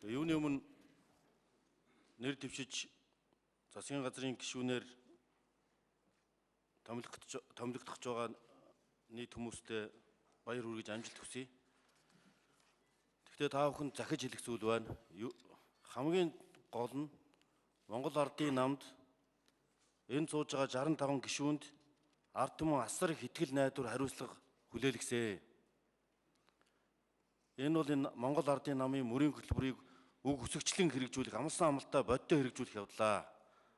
Юуны өмнө нэр дэвшиж засгийн газрын гишүүнээр томилогдож байгаа нийт хүмүүстээ баяр хүргэж амжилт хүсье. Гэхдээ та бүхэн захиж хэлэх зүйл байна. Хамгийн гол нь Монгол Ардын намд энэ сууж байгаа 65 гишүүнд ард түмэн асар их итгэл найдвар хариуцлага хүлээлгэсэн. Энэ бол энэ Монгол Ардын намын мөрийн хөтөлбөрийг үг өсөгчлэн хэрэгжүүлэх, амлсан амлалтаа бодтой хэрэгжүүлэх явдлаа.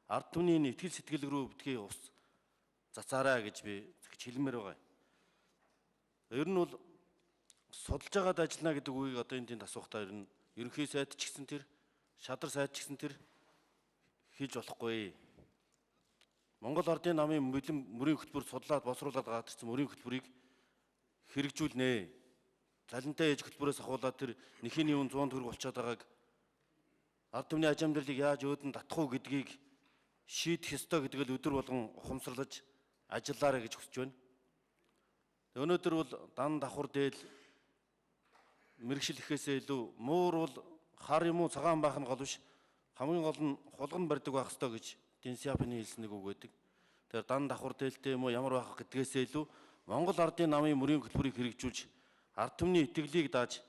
Ард түмний итгэл сэтгэл рүү битгий ус цацаарай гэж би хэлмээр байгаа. Ер нь бол судалж байгаад ажиллана гэдэг үгийг одоо энэ тэнд асуухтаа ер нь ерөнхий сайд ч гэсэн тэр, шадар сайд ч гэсэн тэр хийж болохгүй. Монгол Ардын намын мөрийн хөтөлбөр судлаад босруулаад гадарсан мөрийн хөтөлбөрийг хэрэгжүүлнэ. Цалинтай ээж хөтөлбөрөөс ахуулаад тэр нэхийн юун 100 төгрөг болчиход байгааг ард түмний аж амьдралыг яаж өөдөн татах уу гэдгийг шийдэх ёстой гэдгийг өдөр болгон ухамсарлаж ажиллаарай гэж хүсэж байна. Өнөөдөр бол дан давхар дээл мэрэгшил ихээсээ илүү муур бол хар юм уу цагаан байх нь гол биш. Хамгийн гол нь хулган барьдаг байх ёстой гэж Дэнсяпны хэлсэн нэг үг байдаг. Тэр дан давхар дээлтэй юм уу ямар байх гэдгээсээ илүү Монгол Ардын намын мөрийн хөтөлбөрийг хэрэгжүүлж ард түмний итгэлийг дааж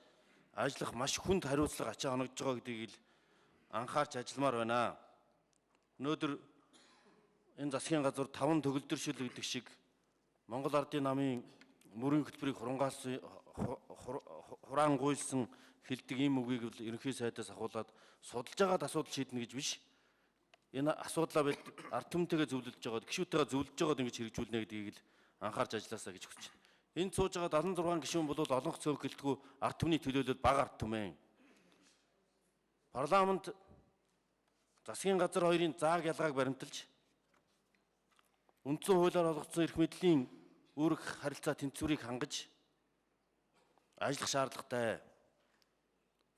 ажиллах маш хүнд хариуцлага ачаа хоногдож байгаа гэдгийг анхаарч ажилламаар байна. Өнөөдөр энэ засгийн газар 5 төгөлдөр гэдэг шиг Монгол Ардын намын мөрийн хөтөлбөрийг хураангуйлсан хэлдэг ийм үгийг ерөнхий сайдаас ахуулаад судалж байгаад асуудал шийднэ гэж биш. Энэ асуудлаа ард түмтэйгээ зөвлөж байгаад, гишүүтэйгээ зөвлөж байгаад ингэж хэрэгжүүлнэ гэдгийг л анхаарч ажилласаа гэж хүсэж байна. Энд сууж байгаа 76 гишүүн бол олонх цөөхөлтгүй ард түмний төлөөлөл бага ард түмэн. Парламент засгийн газар хоёрын зааг ялгааг баримталж үндсэн хуулиар олгогдсон эрх мэдлийн үүрэг харилцаа тэнцвэрийг хангаж ажиллах шаардлагатай.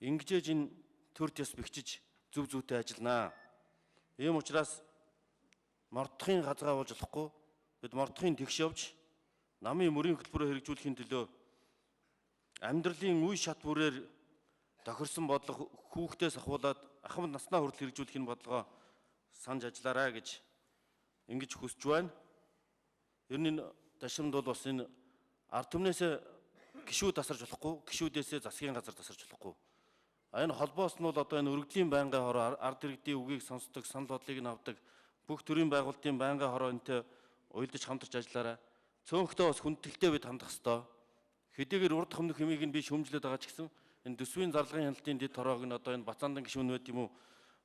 Ингэжээж энэ төр ёс бэхжиж зөв зүйтэй ажилланаа. Ийм учраас мордохын газгаа болж болохгүй. Бид мордохын тэгш явж намын мөрийн хөтөлбөрөөр хэрэгжүүлэхийн төлөө амьдралын үе шат бүрээр тохирсон бодлого хүүхдээс ахуулаад ахмад наснаа хүртэл хэрэгжүүлэхийн бодлогоо санаж ажиллаарай гэж ингэж хүсэж байна. Ер нь ташимд бол бас энэ ард түмнээс гишүүд тасарч болохгүй, гишүүдээс засгийн газар тасарч болохгүй. Энэ холбоос нь бол одоо энэ өргөдлийн байнгын хороо ард иргэдийн үгийг сонсдог, санал бодлыг нь авдаг бүх төрлийн байгуулалтын байнгын хороо энтэй уялдаж хамтарч ажиллаарай. Цөөнхтөө бас хүндэтгэлтэй бид хандах ёстой. Хэдийгээр урд хэмнэх хэмийг нь би шүүмжлээд байгаа ч гэсэн энэ төсвийн зарлагын хяналтын дэд хороог нь одоо энэ Бацаандан гишүүн байт юм уу?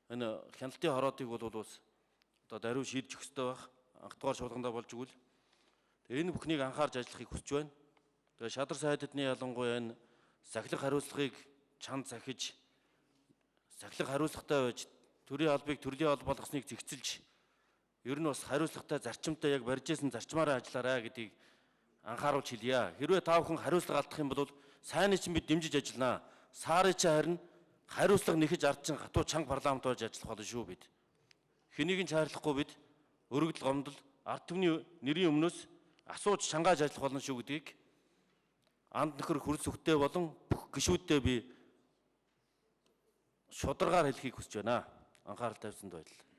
Энэ хяналтын хороодыг бол бас одоо даруй шийдэж өгөх ёстой байх. Анх дугаар шуулгандаа болж игэл. Энэ бүхнийг анхаарч ажиллахыг хүсэж байна. Тэгээ шадар сайдны ялангуяа энэ сахилах хариуцлагыг чанд захиж сахилах хариуцлагатай байж төрийн албыг төрлийн алба болгосныг зэгцэлж ер нь бас хариуцлагатай зарчимтай яг барьж исэн зарчмаараа ажиллаарай гэдгийг анхааруулж хэлье. Хэрвээ та бүхэн хариуцлага алдах юм бол сайныг чинь бид дэмжиж ажиллана. Саарыг чинь харин хариуцлага нэхэж ард чинь хатуу чанга парламент болж ажиллах болно шүү бид. Хэнийг нь чаарлахгүй бид өргөдөл гомдол ард түмний нэрийн өмнөөс асууж чангааж ажиллах болно шүү гэдгийг анд нөхөр хүрс өгтэй болон бүх гишүүддээ би шударгаар хэлхийг хүсэж байна. Анхаарал тавьсанд баярлалаа.